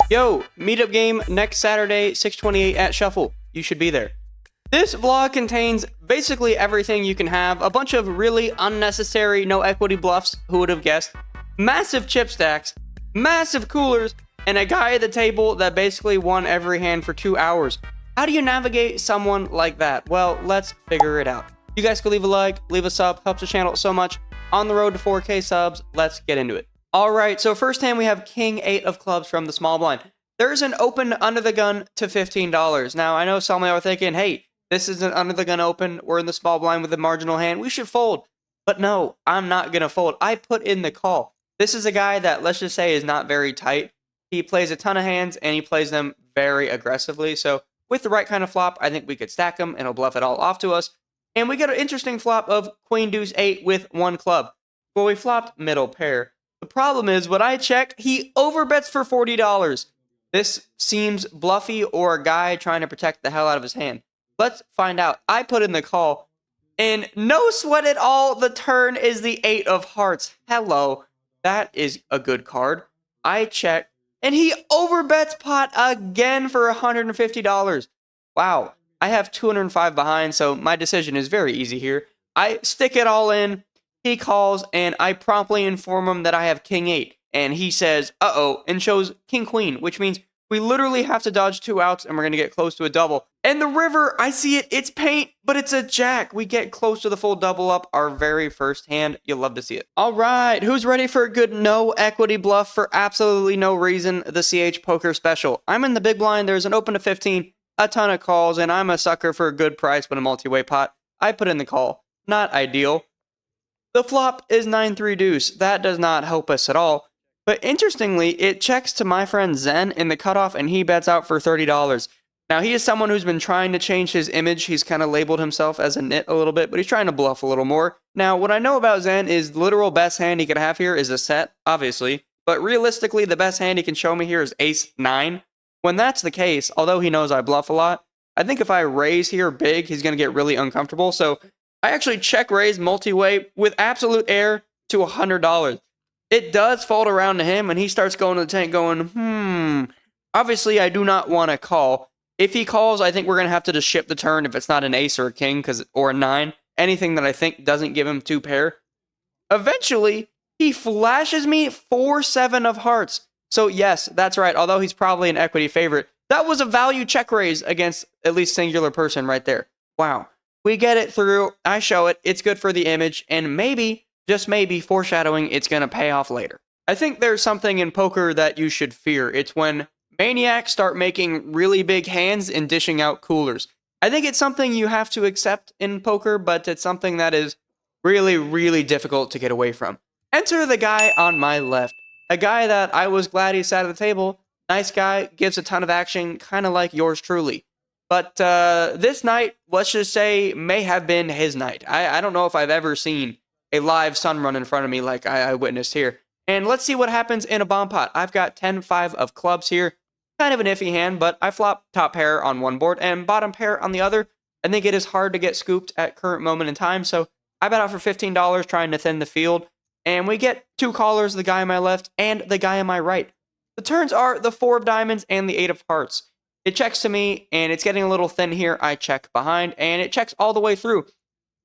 Yo, meetup game next Saturday, 6/28 at Shuffle. You should be there. This vlog contains basically everything you can have. A bunch of really unnecessary no equity bluffs, who would have guessed, massive chip stacks, massive coolers, and a guy at the table that basically won every hand for 2 hours. How do you navigate someone like that? Well, let's figure it out. You guys can leave a like, leave a sub, helps the channel so much. On the road to 4K subs, let's get into it. All right, so first hand we have King 8 of clubs from the small blind. There's an open under the gun to $15. Now, I know some of you are thinking, hey, this is an under the gun open. We're in the small blind with a marginal hand. We should fold. But no, I'm not going to fold. I put in the call. This is a guy that, let's just say, is not very tight. He plays a ton of hands, and he plays them very aggressively. So with the right kind of flop, I think we could stack him, and he'll bluff it all off to us. And we get an interesting flop of Queen Deuce 8 with one club. Well, we flopped middle pair. The problem is, when I check, he overbets for $40. This seems bluffy or a guy trying to protect the hell out of his hand. Let's find out. I put in the call, and no sweat at all, the turn is the 8 of hearts. Hello, that is a good card. I check, and he overbets pot again for $150. Wow, I have 205 behind, so my decision is very easy here. I stick it all in. He calls, and I promptly inform him that I have King 8. And he says, uh-oh, and shows King Queen, which means we literally have to dodge 2 outs, and we're going to get close to a double. And the river, I see it, it's paint, but it's a jack. We get close to the full double up, our very first hand. You'll love to see it. All right, who's ready for a good no equity bluff for absolutely no reason, the CH Poker Special? I'm in the big blind, there's an open to 15, a ton of calls, and I'm a sucker for a good price when a multi-way pot. I put in the call. Not ideal. The flop is 9-3 deuce. That does not help us at all. But interestingly, it checks to my friend Zen in the cutoff, and he bets out for $30. Now, he is someone who's been trying to change his image. He's kind of labeled himself as a nit a little bit, but he's trying to bluff a little more. Now, what I know about Zen is the literal best hand he could have here is a set, obviously. But realistically, the best hand he can show me here is Ace-9. When that's the case, although he knows I bluff a lot, I think if I raise here big, he's going to get really uncomfortable. So I actually check raise multi-way with absolute air to $100. It does fold around to him, and he starts going to the tank going, Obviously, I do not want to call. If he calls, I think we're going to have to just ship the turn if it's not an ace or a king or a 9. Anything that I think doesn't give him 2 pair. Eventually, he flashes me 4-7 of hearts. So yes, that's right. Although he's probably an equity favorite, that was a value check raise against at least singular person right there. Wow. We get it through. I show it. It's good for the image. And maybe, just maybe, foreshadowing, it's going to pay off later. I think there's something in poker that you should fear. It's when maniacs start making really big hands and dishing out coolers. I think it's something you have to accept in poker, but it's something that is really, really difficult to get away from. Enter the guy on my left. A guy that I was glad he sat at the table. Nice guy, gives a ton of action, kind of like yours truly. But this night, let's just say, may have been his night. I don't know if I've ever seen a live sun run in front of me like I witnessed here. And let's see what happens in a bomb pot. I've got 10-5 of clubs here. Kind of an iffy hand, but I flop top pair on one board and bottom pair on the other. I think it is hard to get scooped at current moment in time, so I bet out for $15 trying to thin the field. And we get 2 callers, the guy on my left and the guy on my right. The turns are the 4 of diamonds and the 8 of hearts. It checks to me, and it's getting a little thin here. I check behind, and it checks all the way through.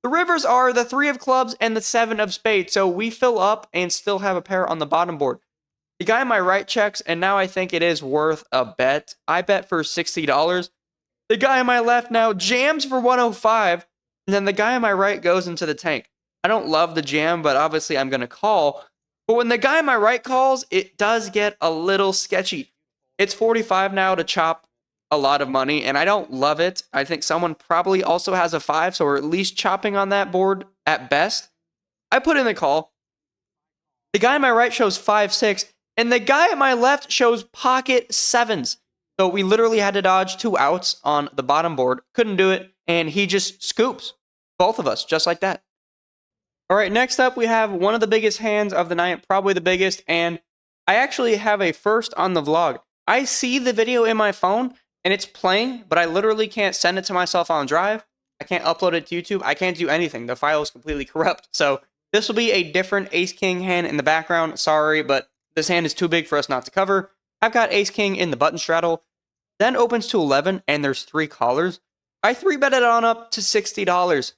The rivers are the 3 of clubs and the 7 of spades, so we fill up and still have a pair on the bottom board. The guy on my right checks, and now I think it is worth a bet. I bet for $60. The guy on my left now jams for 105, and then the guy on my right goes into the tank. I don't love the jam, but obviously I'm going to call. But when the guy on my right calls, it does get a little sketchy. It's 45 now to chop a lot of money, and I don't love it. I think someone probably also has a 5, so we're at least chopping on that board at best. I put in the call. The guy on my right shows 5-6, and the guy on my left shows pocket 7s. So we literally had to dodge 2 outs on the bottom board. Couldn't do it, and he just scoops. Both of us, just like that. All right, next up, we have one of the biggest hands of the night, probably the biggest, and I actually have a first on the vlog. I see the video in my phone, and it's playing, but I literally can't send it to myself on Drive. I can't upload it to YouTube. I can't do anything. The file is completely corrupt. So this will be a different ace-king hand in the background. Sorry, but this hand is too big for us not to cover. I've got ace king in the button straddle, then opens to 11 and there's 3 callers. I 3-bet it on up to $60.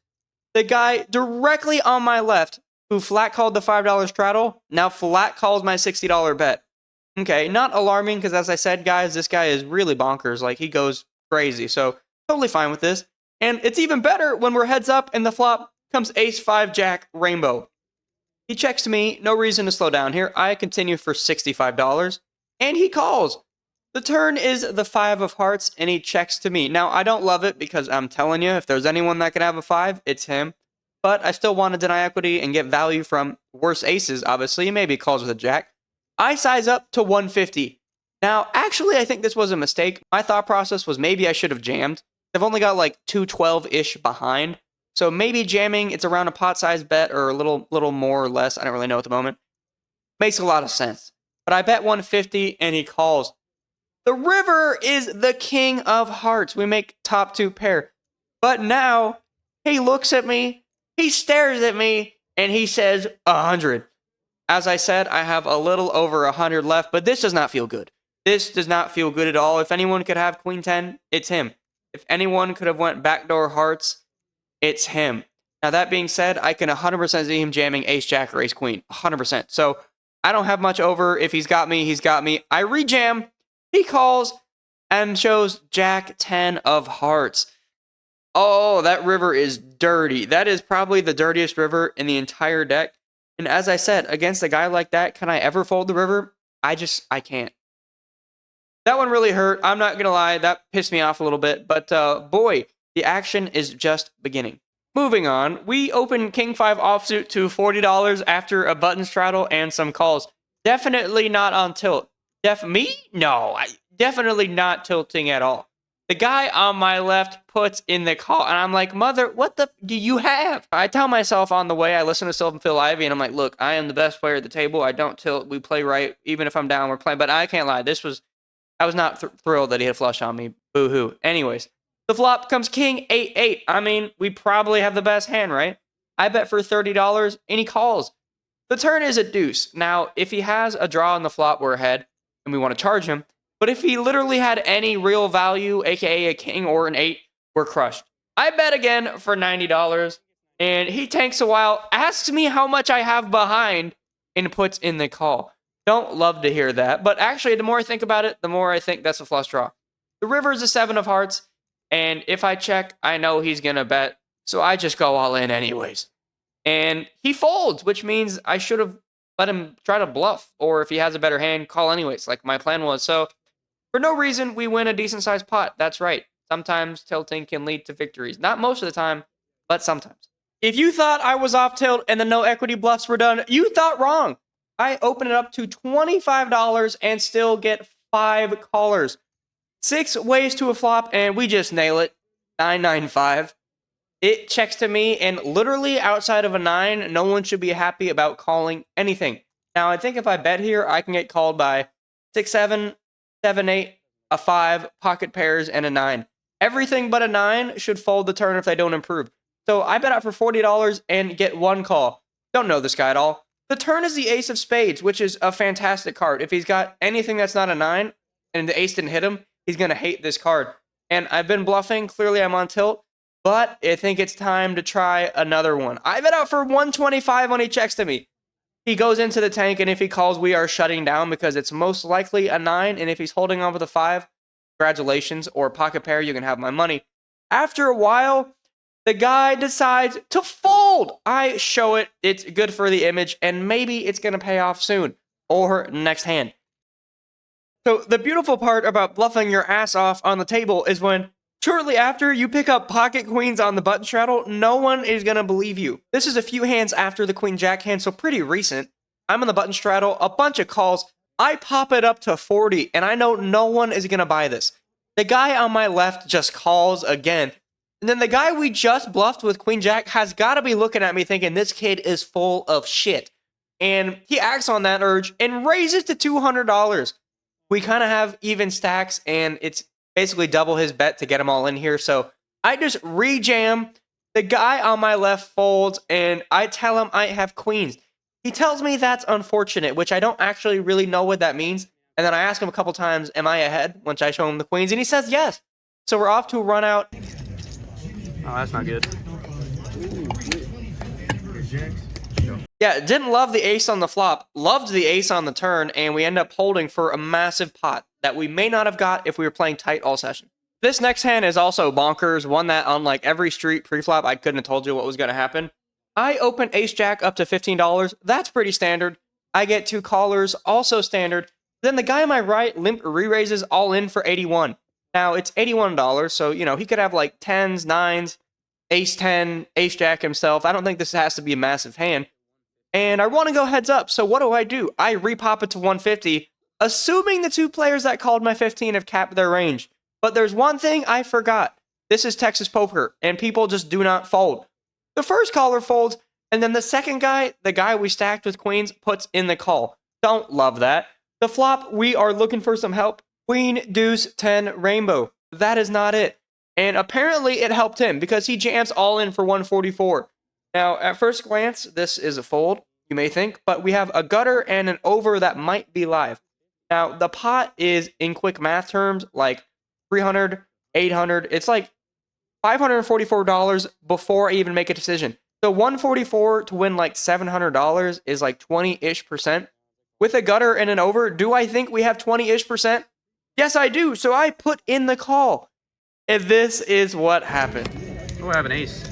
The guy directly on my left who flat called the $5 straddle now flat calls my $60 bet. Okay, not alarming because as I said, guys, this guy is really bonkers. Like, he goes crazy. So, totally fine with this. And it's even better when we're heads up and the flop comes ace-5-jack rainbow. He checks to me, no reason to slow down here. I continue for $65, and he calls. The turn is the 5 of hearts, and he checks to me. Now, I don't love it because I'm telling you, if there's anyone that could have a 5, it's him. But I still want to deny equity and get value from worse aces, obviously. Maybe he calls with a jack. I size up to 150. Now, actually, I think this was a mistake. My thought process was maybe I should have jammed. I've only got like 212-ish behind. So maybe jamming, it's around a pot size bet or a little more or less. I don't really know at the moment. Makes a lot of sense. But I bet 150 and he calls. The river is the king of hearts. We make top 2 pair. But now he looks at me, he stares at me, and he says 100. As I said, I have a little over 100 left, but this does not feel good. This does not feel good at all. If anyone could have queen 10, it's him. If anyone could have went backdoor hearts, it's him. Now, that being said, I can 100% see him jamming ace-jack or ace-queen. 100%. So, I don't have much over. If he's got me, he's got me. I rejam. He calls and shows jack 10 of hearts. Oh, that river is dirty. That is probably the dirtiest river in the entire deck. And as I said, against a guy like that, can I ever fold the river? I can't. That one really hurt. I'm not going to lie. That pissed me off a little bit. But boy, the action is just beginning. Moving on, we open King 5 offsuit to $40 after a button straddle and some calls. Definitely not on tilt. Me? No, definitely not tilting at all. The guy on my left puts in the call, and I'm like, mother, what the do you have? I tell myself on the way, I listen to Sylvan and Phil Ivey, and I'm like, look, I am the best player at the table. I don't tilt. We play right. Even if I'm down, we're playing. But I can't lie. I was not thrilled that he had flush on me. Boo-hoo. Anyways, the flop comes king 8-8. I mean, we probably have the best hand, right? I bet for $30, and he calls. The turn is a deuce. Now, if he has a draw on the flop, we're ahead, and we want to charge him. But if he literally had any real value, aka a king or an 8, we're crushed. I bet again for $90, and he tanks a while, asks me how much I have behind, and puts in the call. Don't love to hear that, but actually, the more I think about it, the more I think that's a flush draw. The river is a 7 of hearts, and if I check, I know he's going to bet, so I just go all in anyways. And he folds, which means I should have let him try to bluff, or if he has a better hand, call anyways, like my plan was. So, for no reason, we win a decent-sized pot. That's right. Sometimes tilting can lead to victories. Not most of the time, but sometimes. If you thought I was off tilt and the no equity bluffs were done, you thought wrong. I open it up to $25 and still get 5 callers. 6 ways to a flop, and we just nail it. 995. It checks to me, and literally outside of a 9, no one should be happy about calling anything. Now, I think if I bet here, I can get called by 6-7, 7-8, a 5, pocket pairs, and a 9. Everything but a 9 should fold the turn if they don't improve. So I bet out for $40 and get 1 call. Don't know this guy at all. The turn is the ace of spades, which is a fantastic card. If he's got anything that's not a 9 and the ace didn't hit him, he's going to hate this card. And I've been bluffing. Clearly I'm on tilt. But I think it's time to try another one. I bet out for 125 when he checks to me. He goes into the tank, and if he calls, we are shutting down because it's most likely a 9, and if he's holding on with a 5, congratulations, or pocket pair, you can have my money. After a while, the guy decides to fold. I show it. It's good for the image, and maybe it's going to pay off soon, or next hand. So the beautiful part about bluffing your ass off on the table is when shortly after you pick up pocket queens on the button straddle, no one is going to believe you. This is a few hands after the queen jack hand, so pretty recent. I'm on the button straddle, a bunch of calls. I pop it up to 40, and I know no one is going to buy this. The guy on my left just calls again. And then the guy we just bluffed with queen jack has got to be looking at me thinking this kid is full of shit. And he acts on that urge and raises to $200. We kind of have even stacks, and it's basically double his bet to get them all in here. So I just rejam. The guy on my left folds, and I tell him I have queens. He tells me that's unfortunate, which I don't actually really know what that means. And then I ask him a couple times, am I ahead? Once I show him the queens, and he says yes. So we're off to a run out. Oh, that's not good. Yeah, didn't love the ace on the flop, loved the ace on the turn, and we end up holding for a massive pot that we may not have got if we were playing tight all session. This next hand is also bonkers, one that on like every street pre-flop, I couldn't have told you what was going to happen. I open ace-jack up to $15. That's pretty standard. I get 2 callers, also standard. Then the guy on my right limp re-raises all in for 81. Now, it's $81, so, you know, he could have like 10s, 9s, ace-10, ace-jack himself. I don't think this has to be a massive hand. And I want to go heads up, so what do? I repop it to 150, assuming the 2 players that called my 15 have capped their range. But there's one thing I forgot. This is Texas poker, and people just do not fold. The first caller folds, and then the second guy, the guy we stacked with queens, puts in the call. Don't love that. The flop, we are looking for some help. Queen, deuce, 10, rainbow. That is not it. And apparently it helped him because he jams all in for 144. Now, at first glance, this is a fold, you may think, but we have a gutter and an over that might be live. Now, the pot is, in quick math terms, like 300, 800. It's like $544 before I even make a decision. So 144 to win like $700 is like 20-ish%. With a gutter and an over, do I think we have 20-ish%? Yes, I do. So I put in the call. And this is what happened. Oh, I have an ace.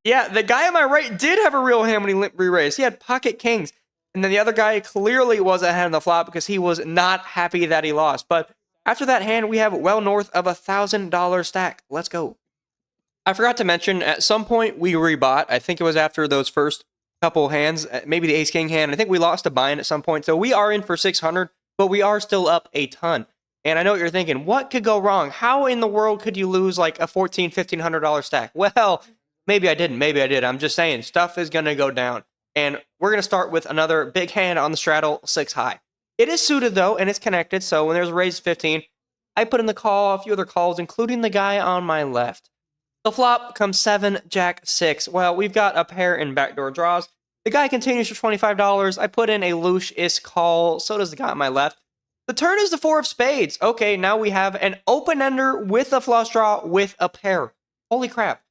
Yeah, the guy on my right did have a real hand when he limp re-raised. He had pocket kings. And then the other guy clearly was ahead on the flop because he was not happy that he lost. But after that hand, we have well north of $1,000 stack. Let's go. I forgot to mention, at some point we rebought. I think it was after those first couple hands, maybe the ace-king hand. I think we lost a buy-in at some point. So we are in for 600, but we are still up a ton. And I know what you're thinking. What could go wrong? How in the world could you lose like a $1,400, $1,500 stack? Well, maybe I didn't. Maybe I did. I'm just saying, stuff is going to go down. And we're going to start with another big hand on the straddle, 6 high. It is suited, though, and it's connected. So when there's a raise 15, I put in the call, a few other calls, including the guy on my left. The flop comes 7, jack, 6. Well, we've got a pair in backdoor draws. The guy continues for $25. I put in a loose-ish call. So does the guy on my left. The turn is the 4 of spades. Okay, now we have an open-ender with a flush draw with a pair. Holy crap.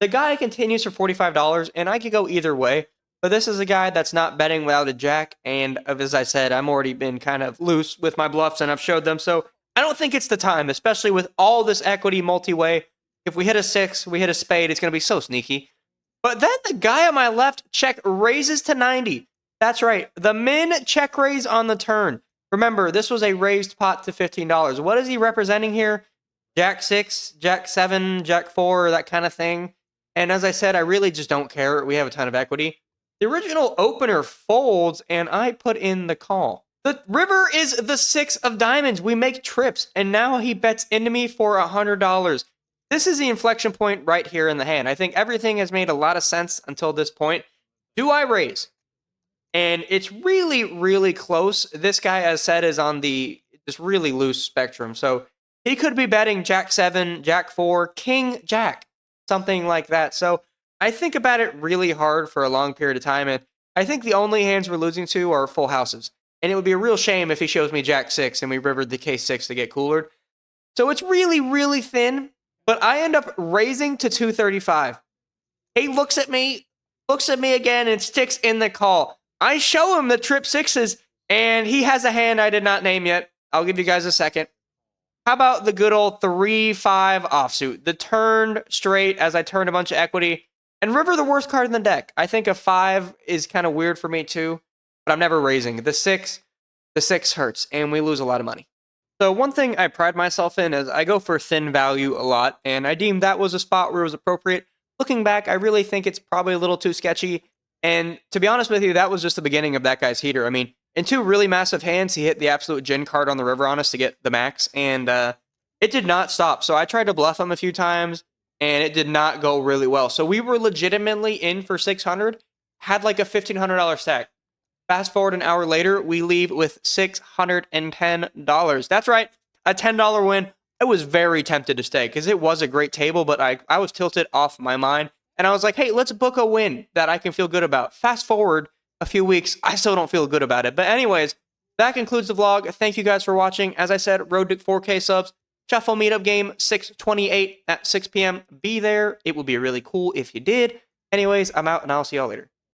The guy continues for $45, and I could go either way. But this is a guy that's not betting without a jack, and as I said, I'm already been kind of loose with my bluffs, and I've showed them, so I don't think it's the time, especially with all this equity multi-way. If we hit a 6, we hit a spade, it's going to be so sneaky. But then the guy on my left check raises to 90. That's right, the min check raise on the turn. Remember, this was a raised pot to $15. What is he representing here? Jack 6, Jack 7, Jack 4, that kind of thing. And as I said, I really just don't care. We have a ton of equity. The original opener folds, and I put in the call. The river is the 6 of diamonds. We make trips, and now he bets into me for $100. This is the inflection point right here in the hand. I think everything has made a lot of sense until this point. Do I raise? And it's really, really close. This guy, as said, is on the this really loose spectrum. So he could be betting Jack 7, Jack 4, King Jack, something like that. So I think about it really hard for a long period of time, and I think the only hands we're losing to are full houses. And it would be a real shame if he shows me Jack 6 and we rivered the K6 to get coolered. So it's really, really thin, but I end up raising to 235. He looks at me again, and sticks in the call. I show him the trip 6s, and he has a hand I did not name yet. I'll give you guys a second. How about the good old 3-5 offsuit? The turned straight as I turned a bunch of equity. And river, the worst card in the deck. I think a 5 is kind of weird for me too, but I'm never raising. The 6 hurts, and we lose a lot of money. So one thing I pride myself in is I go for thin value a lot, and I deemed that was a spot where it was appropriate. Looking back, I really think it's probably a little too sketchy, and to be honest with you, that was just the beginning of that guy's heater. I mean, in 2 really massive hands, he hit the absolute gin card on the river on us to get the max, and it did not stop. So I tried to bluff him a few times, and it did not go really well. So we were legitimately in for 600, had like a $1,500 stack. Fast forward an hour later, we leave with $610. That's right, a $10 win. I was very tempted to stay because it was a great table, but I was tilted off my mind. And I was like, hey, let's book a win that I can feel good about. Fast forward a few weeks, I still don't feel good about it. But anyways, that concludes the vlog. Thank you guys for watching. As I said, road to 4K subs. Shuffle meetup game 6/28 at 6 p.m. Be there. It would be really cool if you did. Anyways, I'm out and I'll see y'all later.